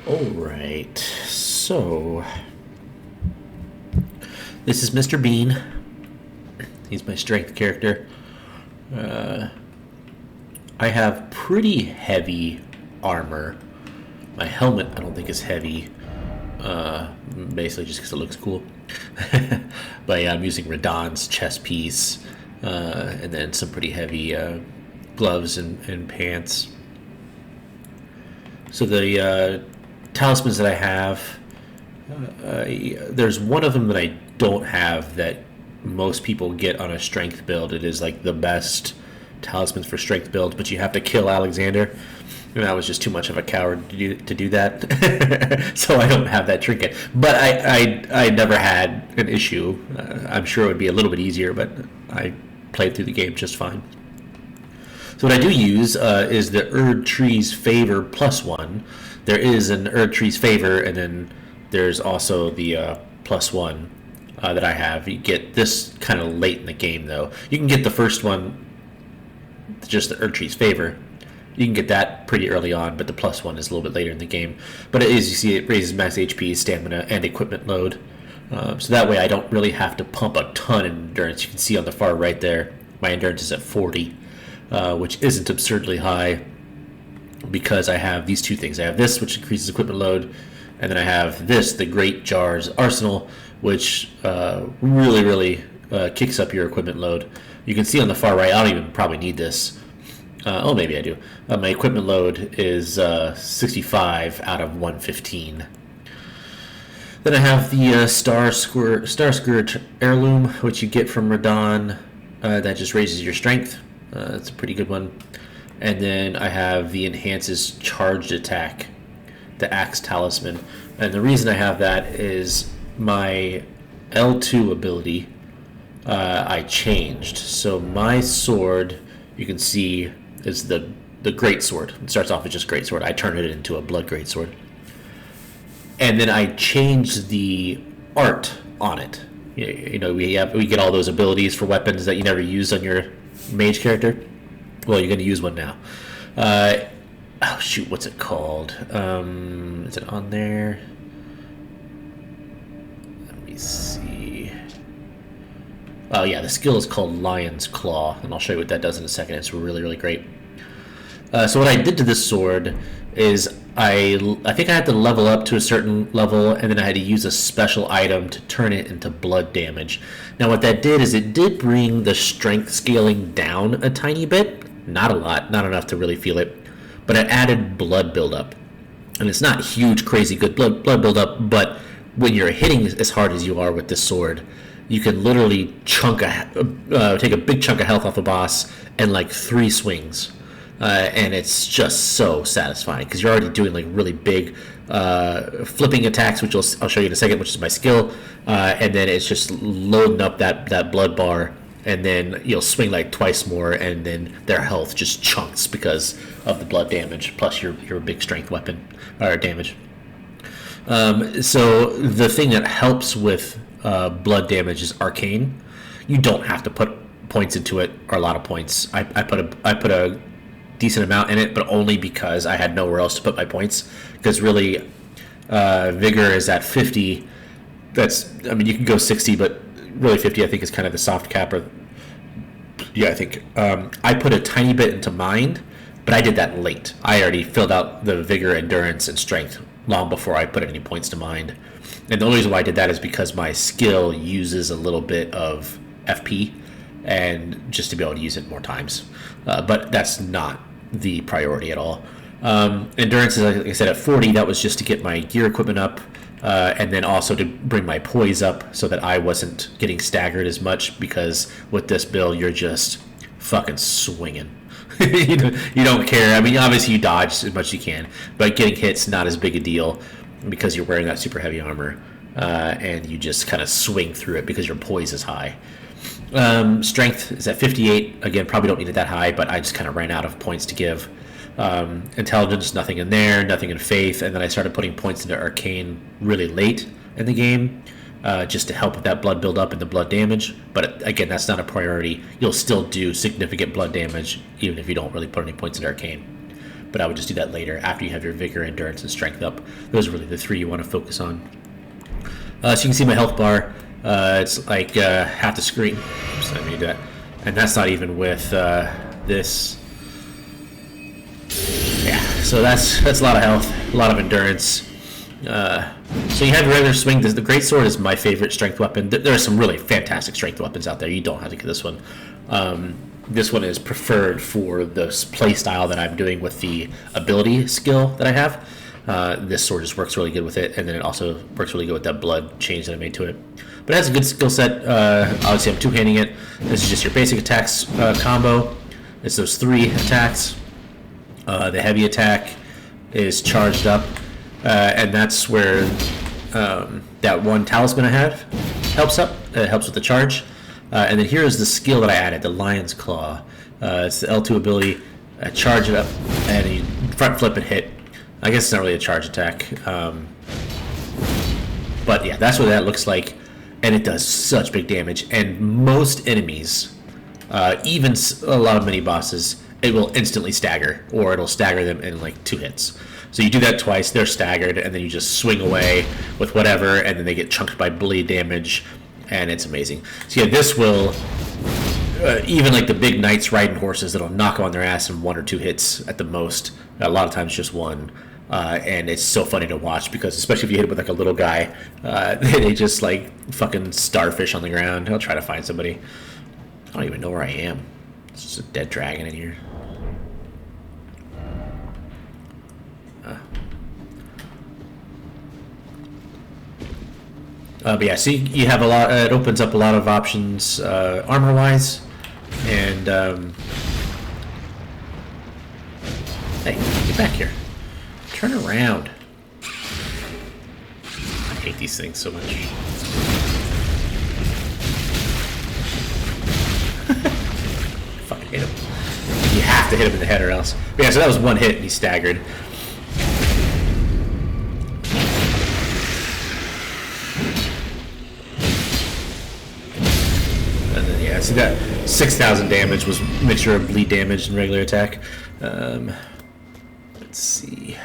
Alright, so this is Mr. Bean. He's my strength character. Uh, I have pretty heavy armor. My helmet I don't think is heavy, basically just because it looks cool. But yeah, I'm using Radon's chest piece, and then some pretty heavy gloves and pants. So the talismans that I have, there's one of them that I don't have that most people get on a strength build. It is like the best talismans for strength builds, but you have to kill Alexander. And I was just too much of a coward to do that, so I don't have that trinket. But I never had an issue. I'm sure it would be a little bit easier, but I played through the game just fine. So what I do use is the Erd Tree's Favor +1. There is an Erd Tree's Favor, and then there's also the +1 that I have. You get this kind of late in the game, though. You can get the first one, just the Erd Tree's Favor. You can get that pretty early on, but the +1 is a little bit later in the game. But it is, you see, it raises max HP, stamina, and equipment load. So that way I don't really have to pump a ton of endurance. You can see on the far right there, my endurance is at 40, which isn't absurdly high because I have these two things. I have this, which increases equipment load, and then I have this, the Great Jar's Arsenal, which really kicks up your equipment load. You can see on the far right, I don't even probably need this. Oh, maybe I do. My equipment load is 65 out of 115. Then I have the Star Scourge Heirloom, which you get from Radon. That just raises your strength. That's a pretty good one. And then I have the Enhances Charged Attack, the Axe Talisman. And the reason I have that is my L2 ability I changed. So my sword, you can see, is the great sword. It starts off as just great sword. I turned it into a blood great sword, and then I changed the art on it. You know, we get all those abilities for weapons that you never used on your mage character. Well, you're going to use one now. Oh shoot, what's it called? Is it on there? Let me see. Oh yeah, the skill is called Lion's Claw, and I'll show you what that does in a second. It's really great. So what I did to this sword is I think I had to level up to a certain level, and then I had to use a special item to turn it into blood damage. Now what that did is it did bring the strength scaling down a tiny bit. Not a lot, not enough to really feel it, but it added blood buildup. And it's not huge, crazy good blood buildup, but when you're hitting as hard as you are with this sword, you can literally take a big chunk of health off a boss in like 3 swings. And it's just so satisfying because you're already doing like really big flipping attacks, which I'll show you in a second, which is my skill. And then it's just loading up that blood bar, and then you'll swing like twice more, and then their health just chunks because of the blood damage plus your big strength weapon or damage. So the thing that helps with blood damage is arcane. You don't have to put points into it, or a lot of points. I put a decent amount in it, but only because I had nowhere else to put my points. Because really, vigor is at 50. You can go 60, but really 50 I think is kind of the soft cap. Or yeah, I think I put a tiny bit into mind, but I did that late. I already filled out the vigor, endurance, and strength long before I put any points to mind. And the only reason why I did that is because my skill uses a little bit of FP, and just to be able to use it more times. But that's not the priority at all. Endurance is, like I said, at 40. That was just to get my gear equipment up, and then also to bring my poise up so that I wasn't getting staggered as much, because with this build, you're just fucking swinging. You don't care. I mean, obviously you dodge as much as you can, but getting hit's not as big a deal because you're wearing that super heavy armor, and you just kind of swing through it because your poise is high. Strength is at 58. Again, probably don't need it that high, but I just kind of ran out of points to give. Intelligence, nothing in there, nothing in faith, and then I started putting points into arcane really late in the game, just to help with that blood build up and the blood damage. But again, that's not a priority. You'll still do significant blood damage even if you don't really put any points into arcane. but I would just do that later after you have your vigor, endurance, and strength up. Those are really the three you want to focus on. So you can see my health bar. It's like half the screen. Oops, I made that. And that's not even with this. Yeah, so that's a lot of health, a lot of endurance. So you have your regular swing. The greatsword is my favorite strength weapon. There are some really fantastic strength weapons out there. You don't have to get this one. This one is preferred for the play style that I'm doing with the ability skill that I have. This sword just works really good with it, and then it also works really good with that blood change that I made to it. But it has a good skill set. Obviously, I'm two-handing it. This is just your basic attacks combo. It's those 3 attacks. The heavy attack is charged up, and that's where that one talisman I have helps up. It helps with the charge. And then here is the skill that I added, the Lion's Claw. It's the L2 ability. Charge it up, and you front flip and hit. I guess it's not really a charge attack. But yeah, that's what that looks like. And it does such big damage. And most enemies, even a lot of mini bosses, it will instantly stagger, or it'll stagger them in like 2 hits. So you do that twice, they're staggered, and then you just swing away with whatever, and then they get chunked by bleed damage, and it's amazing. So yeah, this will, even like the big knights riding horses, it'll knock on their ass in 1 or 2 hits at the most. A lot of times just 1. And it's so funny to watch, because especially if you hit it with like a little guy, they just like fucking starfish on the ground. I'll try to find somebody. I don't even know where I am. It's just a dead dragon in here. But yeah, see, you have a lot. It opens up a lot of options armor-wise, and hey, get back here. Turn around. I hate these things so much. Fucking hit him. You have to hit him in the head or else. But yeah, so that was 1 hit and he staggered. And then yeah, see that 6,000 damage was a mixture of bleed damage and regular attack. Let's see.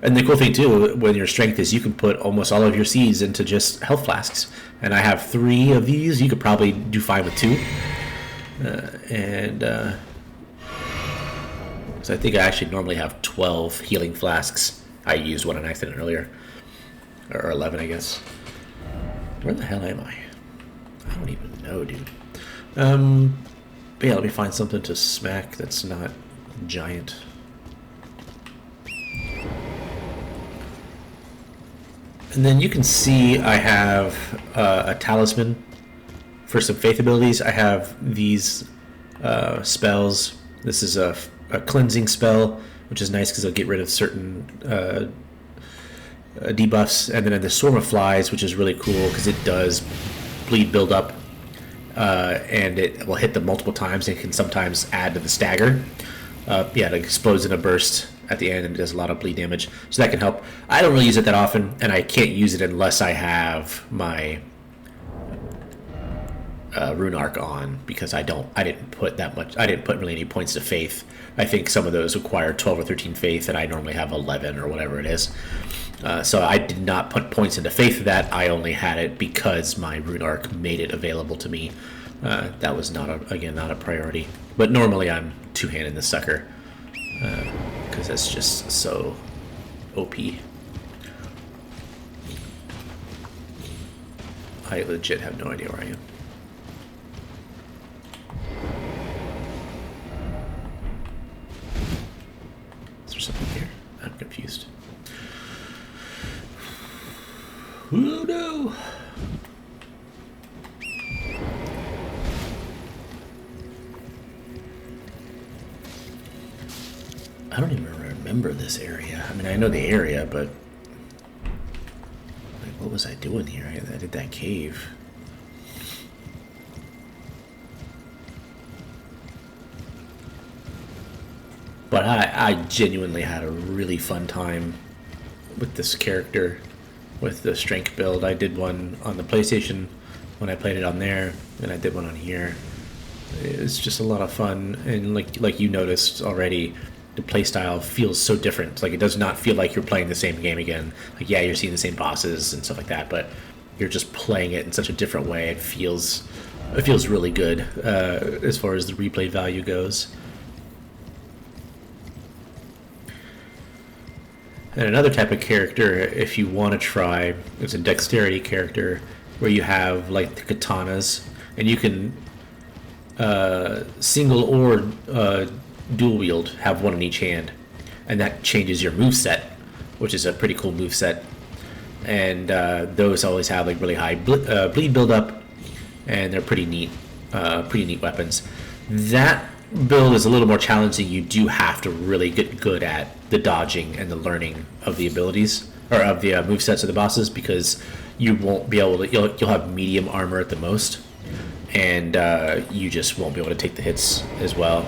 And the cool thing too, when your strength is, you can put almost all of your seeds into just health flasks. And I have 3 of these. You could probably do 5 with 2. So I think I actually normally have 12 healing flasks. I used one on accident earlier. Or 11, I guess. Where the hell am I? I don't even know, dude. But yeah, let me find something to smack that's not giant. And then you can see I have a talisman for some faith abilities. I have these spells. This is a cleansing spell, which is nice because it'll get rid of certain debuffs. And then the Swarm of Flies, which is really cool because it does bleed build up, and it will hit them multiple times. It can sometimes add to the stagger. Yeah, it explodes in a burst at the end and it does a lot of bleed damage, so that can help. I don't really use it that often, and I can't use it unless I have my rune arc on, because I didn't put really any points to faith. I think some of those require 12 or 13 faith, and I normally have 11 or whatever it is. So I did not put points into faith for that. I only had it because my rune arc made it available to me. That was not a priority. But normally I'm two-handing this sucker, because that's just so OP. I legit have no idea where I am. Is there something here? I'm confused. Oh no! I don't even remember this area. I mean, I know the area, but like, what was I doing here? I did that cave. But I genuinely had a really fun time with this character, with the strength build. I did one on the PlayStation when I played it on there, and I did one on here. It's just a lot of fun, and like you noticed already, the play style feels so different. It's like it does not feel like you're playing the same game again. Like, yeah, you're seeing the same bosses and stuff like that, but you're just playing it in such a different way. It feels really good as far as the replay value goes. And another type of character, if you want to try, it's a dexterity character where you have like the katanas, and you can single or dual wield, have one in each hand, and that changes your moveset, which is a pretty cool moveset. And those always have like really high bleed buildup, and they're pretty neat weapons. That build is a little more challenging. You do have to really get good at the dodging and the learning of the abilities, or of the movesets of the bosses, because you won't be able to. You'll have medium armor at the most, and you just won't be able to take the hits as well.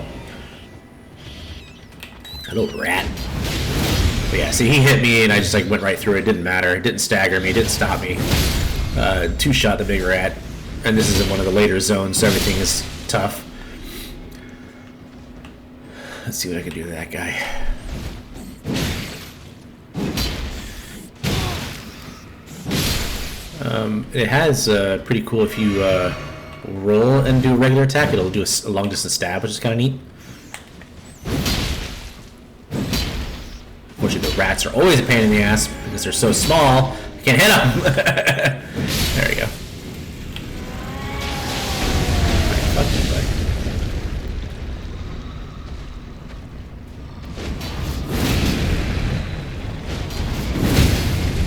Hello, rat. But yeah, see, he hit me, and I just like went right through it. Didn't matter. It didn't stagger me. It didn't stop me. Two-shot the big rat, and this is in one of the later zones, so everything is tough. Let's see what I can do to that guy. It has pretty cool if you roll and do a regular attack. It'll do a long distance stab, which is kind of neat. Unfortunately, the rats are always a pain in the ass because they're so small. You can't hit them. There we go. Fuck this guy.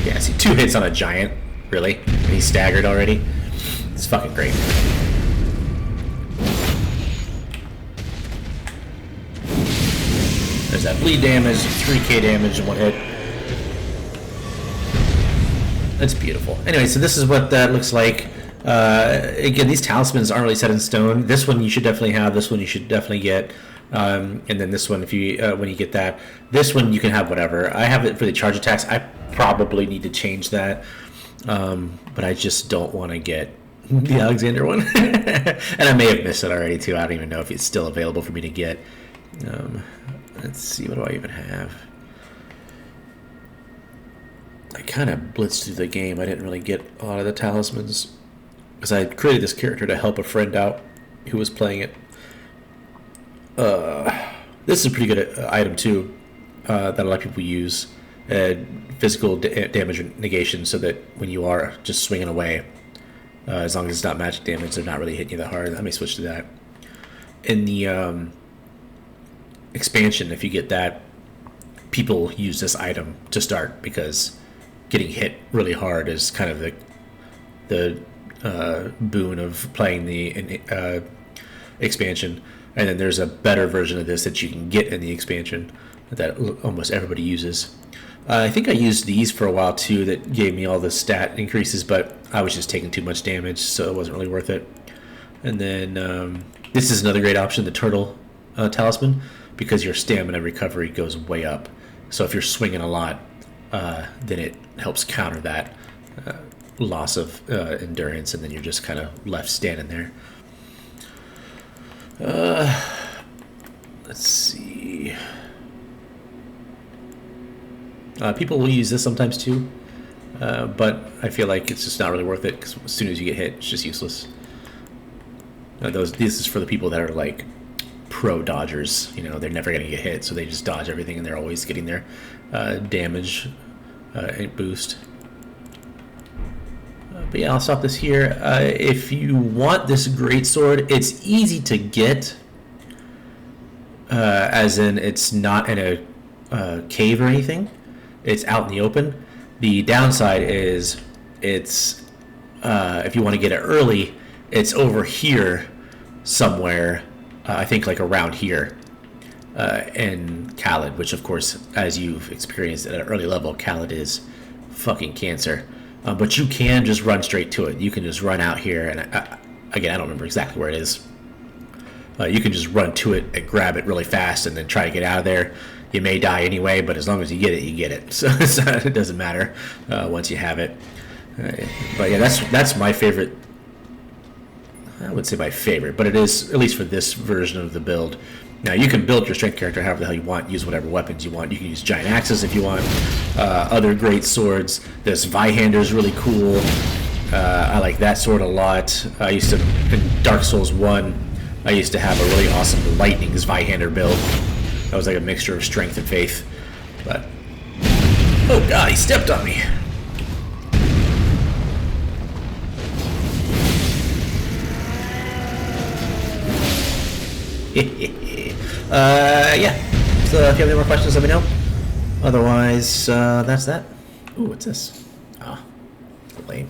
Yeah, see, 2 hits on a giant. Really? He's staggered already? It's fucking great. There's that bleed damage, 3k damage in 1 hit. That's beautiful. Anyway, so this is what that looks like. Again, these talismans aren't really set in stone. This one you should definitely have. This one you should definitely get. And then this one, if you when you get that, this one you can have whatever. I have it for the charge attacks. I probably need to change that, but I just don't want to get the Alexander one. And I may have missed it already too. I don't even know if it's still available for me to get. Let's see, what do I even have? I kind of blitzed through the game. I didn't really get a lot of the talismans because I created this character to help a friend out who was playing it. This is a pretty good item too that a lot of people use. Physical damage negation, so that when you are just swinging away, as long as it's not magic damage, they're not really hitting you that hard. Let me switch to that. In the expansion, if you get that, people use this item to start because getting hit really hard is kind of the boon of playing the expansion. And then there's a better version of this that you can get in the expansion that almost everybody uses. I think I used these for a while too that gave me all the stat increases, but I was just taking too much damage, so it wasn't really worth it. And then this is another great option, the turtle talisman, because your stamina recovery goes way up. So if you're swinging a lot, then it helps counter that loss of endurance, and then you're just kind of left standing there. Let's see. People will use this sometimes too, but I feel like it's just not really worth it because as soon as you get hit, it's just useless. This is for the people that are like pro dodgers. You know, they're never going to get hit, so they just dodge everything, and they're always getting their damage boost. But yeah, I'll stop this here. If you want this greatsword, it's easy to get, as in it's not in a cave or anything. It's out in the open. The downside is it's if you want to get it early, it's over here somewhere. I think like around here in Khalid, which of course, as you've experienced at an early level, Khalid is fucking cancer. But you can just run straight to it. You can just run out here, and again, I don't remember exactly where it is. You can just run to it and grab it really fast and then try to get out of there. You may die anyway, but as long as you get it, you get it. So it doesn't matter once you have it. But yeah, that's my favorite. I wouldn't say my favorite, but it is, at least for this version of the build, Now, you can build your strength character however the hell you want, use whatever weapons you want. You can use giant axes if you want, other great swords. This Vihander is really cool. I like that sword a lot. I used to, in Dark Souls 1, I used to have a really awesome Lightning's Vihander build. That was like a mixture of strength and faith. But, oh god, he stepped on me. Yeah. So if you have any more questions, let me know. Otherwise, that's that. Ooh, what's this? Ah, lame.